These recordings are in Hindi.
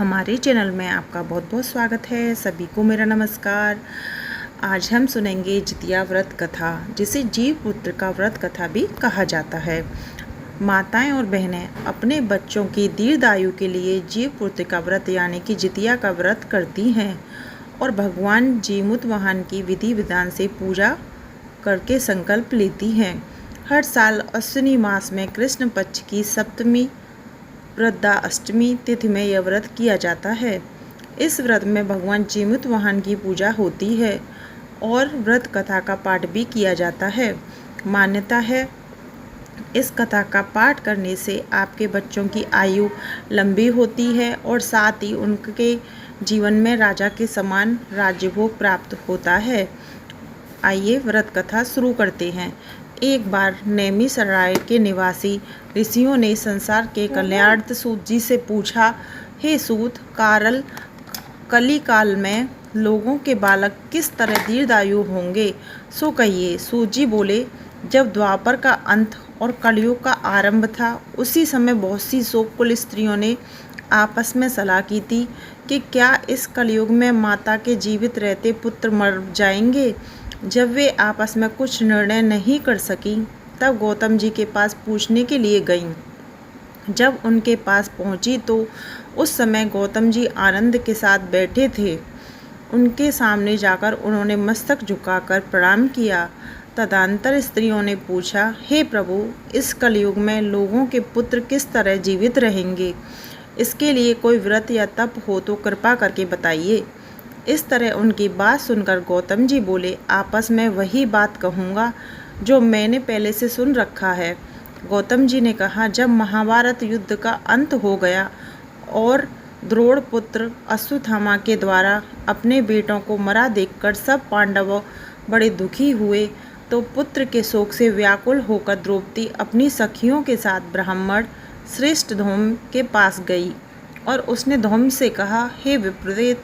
हमारे चैनल में आपका बहुत बहुत स्वागत है। सभी को मेरा नमस्कार। आज हम सुनेंगे जितिया व्रत कथा, जिसे जीव पुत्र का व्रत कथा भी कहा जाता है। माताएं और बहनें अपने बच्चों की दीर्घायु के लिए जीव पुत्र का व्रत यानी कि जितिया का व्रत करती हैं और भगवान जीमूतवाहन की विधि विधान से पूजा करके संकल्प लेती हैं। हर साल अश्विनी मास में कृष्ण पक्ष की सप्तमी वृद्धा अष्टमी तिथि में यह व्रत किया जाता है। इस व्रत में भगवान जीमूतवाहन की पूजा होती है और व्रत कथा का पाठ भी किया जाता है। मान्यता है इस कथा का पाठ करने से आपके बच्चों की आयु लंबी होती है और साथ ही उनके जीवन में राजा के समान राज्यभोग प्राप्त होता है। आइए व्रत कथा शुरू करते हैं। एक बार नैमिषारण्य के निवासी ऋषियों ने संसार के कल्याणार्थ सूत जी से पूछा, हे सूत, कली काल में लोगों के बालक किस तरह दीर्घायु होंगे, सो कहिए। सूत जी बोले, जब द्वापर का अंत और कलयुग का आरंभ था, उसी समय बहुत सी शोककुल स्त्रियों ने आपस में सलाह की थी कि क्या इस कलयुग में माता के जीवित रहते पुत्र मर जाएंगे। जब वे आपस में कुछ निर्णय नहीं कर सकी, तब गौतम जी के पास पूछने के लिए गईं। जब उनके पास पहुंची तो उस समय गौतम जी आनंद के साथ बैठे थे। उनके सामने जाकर उन्होंने मस्तक झुकाकर प्रणाम किया। तदंतर स्त्रियों ने पूछा, हे प्रभु, इस कलयुग में लोगों के पुत्र किस तरह जीवित रहेंगे? इसके लिए कोई व्रत या तप हो तो कृपा करके बताइए। इस तरह उनकी बात सुनकर गौतम जी बोले, आपस में वही बात कहूँगा जो मैंने पहले से सुन रखा है। गौतम जी ने कहा, जब महाभारत युद्ध का अंत हो गया और द्रोण पुत्र अश्वत्थामा के द्वारा अपने बेटों को मरा देखकर सब पांडव बड़े दुखी हुए, तो पुत्र के शोक से व्याकुल होकर द्रौपदी अपनी सखियों के साथ ब्राह्मण श्रेष्ठ धौम के पास गई और उसने धौम से कहा, हे विप्रेत,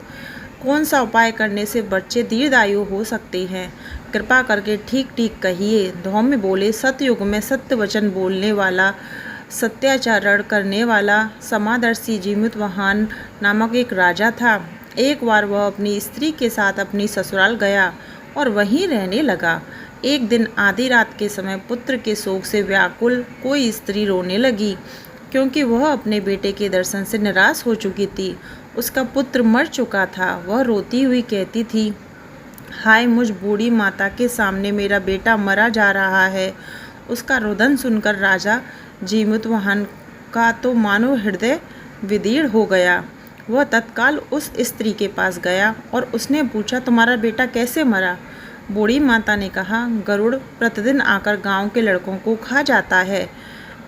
कौन सा उपाय करने से बच्चे दीर्घायु हो सकते हैं? कृपा करके ठीक ठीक कहिए। धौम्य बोले, सतयुग में सत्य वचन बोलने वाला, सत्याचरण करने वाला समादर्शी जीमूतवाहन नामक एक राजा था। एक बार वह अपनी स्त्री के साथ अपनी ससुराल गया और वहीं रहने लगा। एक दिन आधी रात के समय पुत्र के शोक से व्याकुल कोई स्त्री रोने लगी, क्योंकि वह अपने बेटे के दर्शन से निराश हो चुकी थी। उसका पुत्र मर चुका था। वह रोती हुई कहती थी, हाय, मुझ बूढ़ी माता के सामने मेरा बेटा मरा जा रहा है। उसका रुदन सुनकर राजा जीमूतवाहन का तो मानो हृदय विदीर्ण हो गया। वह तत्काल उस स्त्री के पास गया और उसने पूछा, तुम्हारा बेटा कैसे मरा? बूढ़ी माता ने कहा, गरुड़ प्रतिदिन आकर गांव के लड़कों को खा जाता है।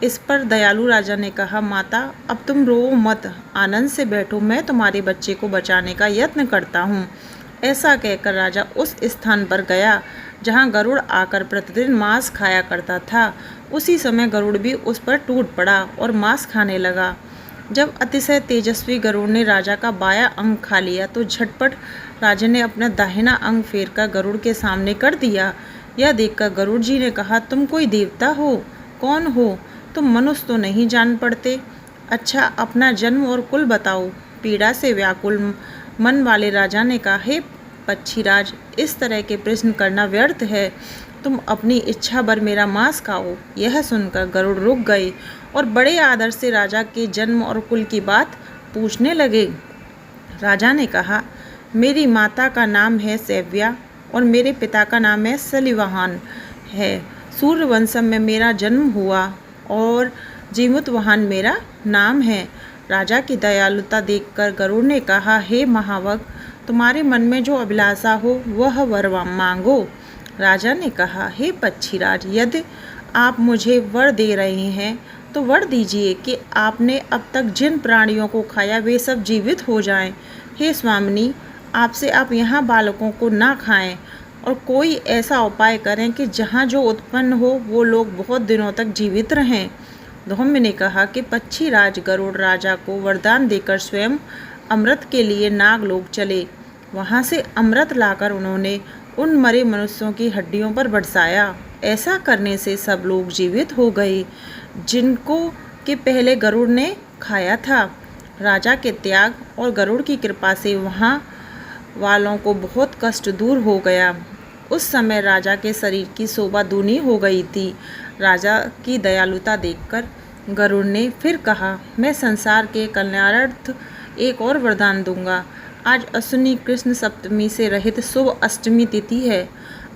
इस पर दयालु राजा ने कहा, माता, अब तुम रो मत, आनंद से बैठो, मैं तुम्हारे बच्चे को बचाने का यत्न करता हूँ। ऐसा कहकर राजा उस स्थान पर गया जहाँ गरुड़ आकर प्रतिदिन मांस खाया करता था। उसी समय गरुड़ भी उस पर टूट पड़ा और मांस खाने लगा। जब अतिशय तेजस्वी गरुड़ ने राजा का बायां अंग खा लिया तो झटपट राजा ने अपना दाहिना अंग फेरकर गरुड़ के सामने कर दिया। यह देखकर गरुड़ जी ने कहा, तुम कोई देवता हो? कौन हो तुम? मनुष्य तो नहीं जान पड़ते। अच्छा, अपना जन्म और कुल बताओ। पीड़ा से व्याकुल मन वाले राजा ने कहा, हे पक्षीराज, इस तरह के प्रश्न करना व्यर्थ है। तुम अपनी इच्छा भर मेरा मांस खाओ। यह सुनकर गरुड़ रुक गए और बड़े आदर से राजा के जन्म और कुल की बात पूछने लगे। राजा ने कहा, मेरी माता का नाम है सैव्या और मेरे पिता का नाम है सलिवाहन है। सूर्यवंशम में मेरा जन्म हुआ और जीमूतवाहन मेरा नाम है। राजा की दयालुता देखकर गरुड़ ने कहा, हे महावग, तुम्हारे मन में जो अभिलाषा हो वह वर मांगो। राजा ने कहा, हे पक्षीराज, यदि आप मुझे वर दे रहे हैं तो वर दीजिए कि आपने अब तक जिन प्राणियों को खाया वे सब जीवित हो जाएं। हे स्वामिनी, आपसे आप यहाँ बालकों को ना खाएं और कोई ऐसा उपाय करें कि जहाँ जो उत्पन्न हो वो लोग बहुत दिनों तक जीवित रहें। धौम्य ने कहा कि पक्षीराज गरुड़ राजा को वरदान देकर स्वयं अमृत के लिए नागलोक चले। वहाँ से अमृत लाकर उन्होंने उन मरे मनुष्यों की हड्डियों पर बरसाया। ऐसा करने से सब लोग जीवित हो गए जिनको के पहले गरुड़ ने खाया था। राजा के त्याग और गरुड़ की कृपा से वहाँ वालों को बहुत कष्ट दूर हो गया। उस समय राजा के शरीर की शोभा दूनी हो गई थी। राजा की दयालुता देखकर गरुड़ ने फिर कहा, मैं संसार के कल्याणार्थ एक और वरदान दूंगा। आज अश्विनी कृष्ण सप्तमी से रहित शुभ अष्टमी तिथि है।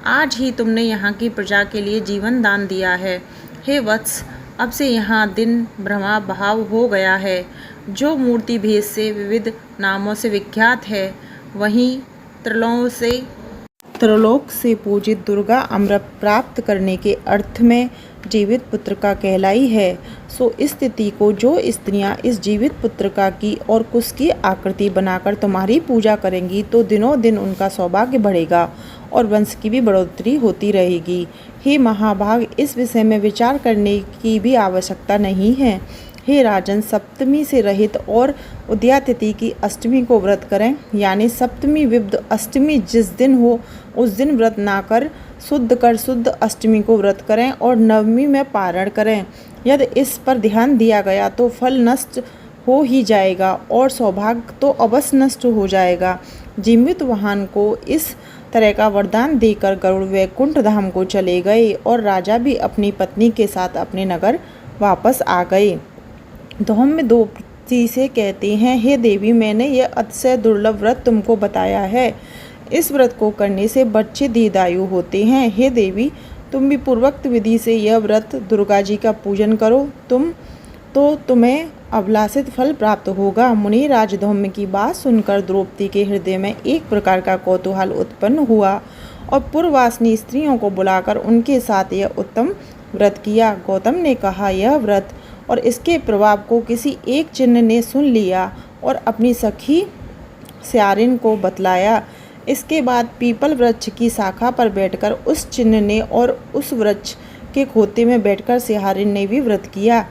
आज ही तुमने यहाँ की प्रजा के लिए जीवन दान दिया है। हे वत्स, अब से यहाँ दिन ब्रह्मा भाव हो गया है। जो मूर्ति भेद से विविध नामों से विख्यात है, वहीं त्रिलोक से पूजित दुर्गा अमृत प्राप्त करने के अर्थ में जीवित पुत्रिका कहलाई है। सो इस तिथि को जो स्त्रियां इस जीवित पुत्रिका की और कुश की आकृति बनाकर तुम्हारी पूजा करेंगी तो दिनों दिन उनका सौभाग्य बढ़ेगा और वंश की भी बढ़ोतरी होती रहेगी। हे महाभाग, इस विषय में विचार करने की भी आवश्यकता नहीं है। हे राजन, सप्तमी से रहित और उदया तिथि की अष्टमी को व्रत करें, यानी सप्तमी विब्ध अष्टमी जिस दिन हो उस दिन व्रत ना कर शुद्ध अष्टमी को व्रत करें और नवमी में पारण करें। यदि इस पर ध्यान दिया गया तो फल नष्ट हो ही जाएगा और सौभाग्य तो अवश्य नष्ट हो जाएगा। जीवित वाहन को इस तरह का वरदान देकर गरुड़ वैकुंठ धाम को चले गए और राजा भी अपनी पत्नी के साथ अपने नगर वापस आ गए। धौम्य द्रौपदी से कहते हैं, हे देवी, मैंने यह अतिशय दुर्लभ व्रत तुमको बताया है। इस व्रत को करने से बच्चे दीर्घायु होते हैं। हे देवी, तुम भी पूर्वोक्त विधि से यह व्रत दुर्गा जी का पूजन करो, तुम्हें अभिलाषित फल प्राप्त होगा। मुनि राज धौम्य की बात सुनकर द्रौपदी के हृदय में एक प्रकार का कौतूहल उत्पन्न हुआ और पूर्ववासिनी स्त्रियों को बुलाकर उनके साथ यह उत्तम व्रत किया। गौतम ने कहा, यह व्रत और इसके प्रभाव को किसी एक चिन्ह ने सुन लिया और अपनी सखी स्यारिन को बतलाया। इसके बाद पीपल वृक्ष की शाखा पर बैठकर उस चिन्ह ने और उस वृक्ष के खोते में बैठकर स्यारिन ने भी व्रत किया।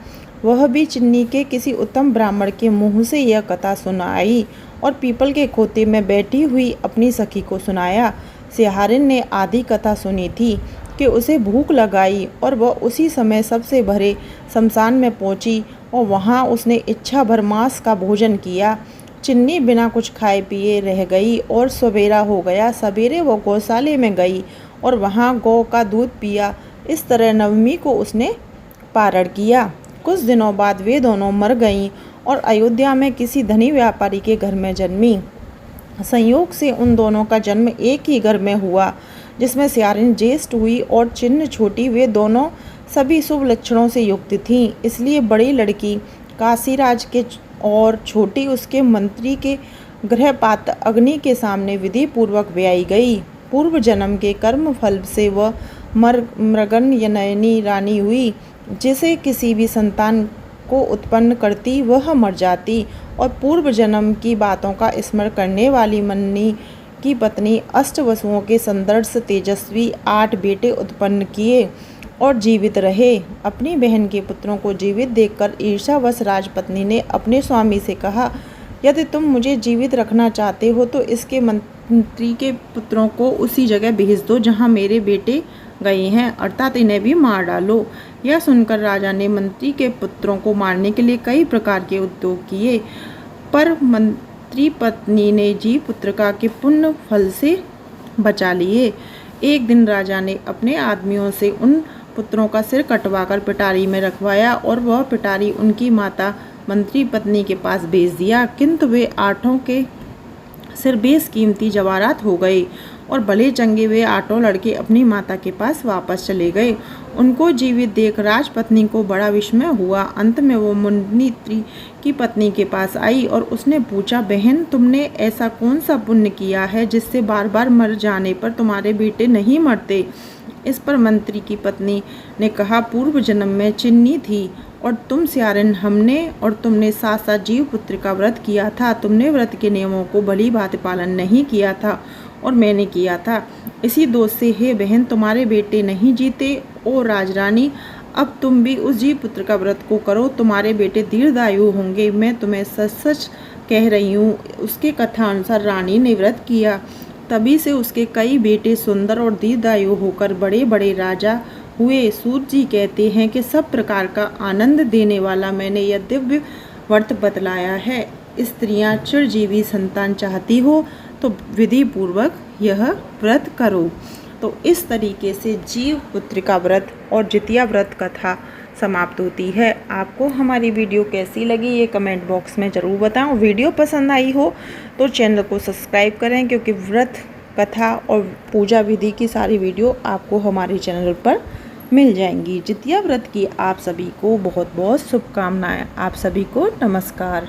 वह भी चिन्नी के किसी उत्तम ब्राह्मण के मुँह से यह कथा सुनाई और पीपल के खोते में बैठी हुई अपनी सखी को सुनाया। स्यारिन ने आधी कथा सुनी थी कि उसे भूख लगाई और वह उसी समय सबसे भरे शमशान में पहुंची और वहां उसने इच्छा भर मांस का भोजन किया। चिन्नी बिना कुछ खाए पिए रह गई और सवेरा हो गया। सवेरे वो गौशाले में गई और वहां गौ का दूध पिया। इस तरह नवमी को उसने पारण किया। कुछ दिनों बाद वे दोनों मर गईं और अयोध्या में किसी धनी व्यापारी के घर में जन्मी। संयोग से उन दोनों का जन्म एक ही घर में हुआ, जिसमें स्यारिन ज्येष्ठ हुई और चिन्ह छोटी। वे दोनों सभी शुभ लक्षणों से युक्त थीं, इसलिए बड़ी लड़की काशीराज के और छोटी उसके मंत्री के गृहपात्र अग्नि के सामने विधि पूर्वक ब्याई गई। पूर्व जन्म के कर्म फल से वह मृगनयनी रानी हुई। जिसे किसी भी संतान को उत्पन्न करती वह मर जाती और पूर्व जन्म की बातों का स्मरण करने वाली मन्नी की पत्नी अष्टवसुओं के संदर्भ से तेजस्वी 8 बेटे उत्पन्न किए और जीवित रहे। अपनी बहन के पुत्रों को जीवित देखकर ईर्ष्यावश राजपत्नी ने अपने स्वामी से कहा, यदि तुम मुझे जीवित रखना चाहते हो तो इसके मंत्री के पुत्रों को उसी जगह भेज दो जहाँ मेरे बेटे गए हैं, अर्थात इन्हें भी मार डालो। यह सुनकर राजा ने मंत्री के पुत्रों को मारने के लिए कई प्रकार के उद्योग किए, पर मंत्री पत्नी ने जीव पुत्रिका के पुण्य फल से बचा लिए। एक दिन राजा ने अपने आदमियों से उन पुत्रों का सिर कटवाकर पिटारी में रखवाया और वह पिटारी उनकी माता मंत्री पत्नी के पास भेज दिया, किंतु वे 8 के सिर बेशकीमती जवाहरात हो गए और भले चंगे वे 8 लड़के अपनी माता के पास वापस चले गए। उनको जीवित देख राजपत्नी को बड़ा विस्मय हुआ। अंत में वो मंत्री की पत्नी के पास आई और उसने पूछा, बहन, तुमने ऐसा कौन सा पुण्य किया है जिससे बार बार मर जाने पर तुम्हारे बेटे नहीं मरते? इस पर मंत्री की पत्नी ने कहा, पूर्व जन्म में चिन्नी थी और तुम स्यारिन, हमने और तुमने साथ साथ जीव पुत्र का व्रत किया था। तुमने व्रत के नियमों को भली भांति पालन नहीं किया था और मैंने किया था। इसी दोष से हे बहन, तुम्हारे बेटे नहीं जीते। ओ राजरानी, अब तुम भी उस जीव पुत्र का व्रत को करो, तुम्हारे बेटे दीर्घायु होंगे। मैं तुम्हें सच सच कह रही हूँ। उसके कथा अनुसार रानी ने व्रत किया, तभी से उसके कई बेटे सुंदर और दीर्घायु होकर बड़े बड़े राजा हुए। सूत जी कहते हैं कि सब प्रकार का आनंद देने वाला मैंने यह दिव्य व्रत बतलाया है। स्त्रियां चिरजीवी संतान चाहती हो तो विधि पूर्वक यह व्रत करो। तो इस तरीके से जीव पुत्रिका व्रत और जितिया व्रत कथा समाप्त होती है। आपको हमारी वीडियो कैसी लगी ये कमेंट बॉक्स में ज़रूर बताएं। वीडियो पसंद आई हो तो चैनल को सब्सक्राइब करें, क्योंकि व्रत कथा और पूजा विधि की सारी वीडियो आपको हमारे चैनल पर मिल जाएंगी। जितिया व्रत की आप सभी को बहुत बहुत शुभकामनाएं। आप सभी को नमस्कार।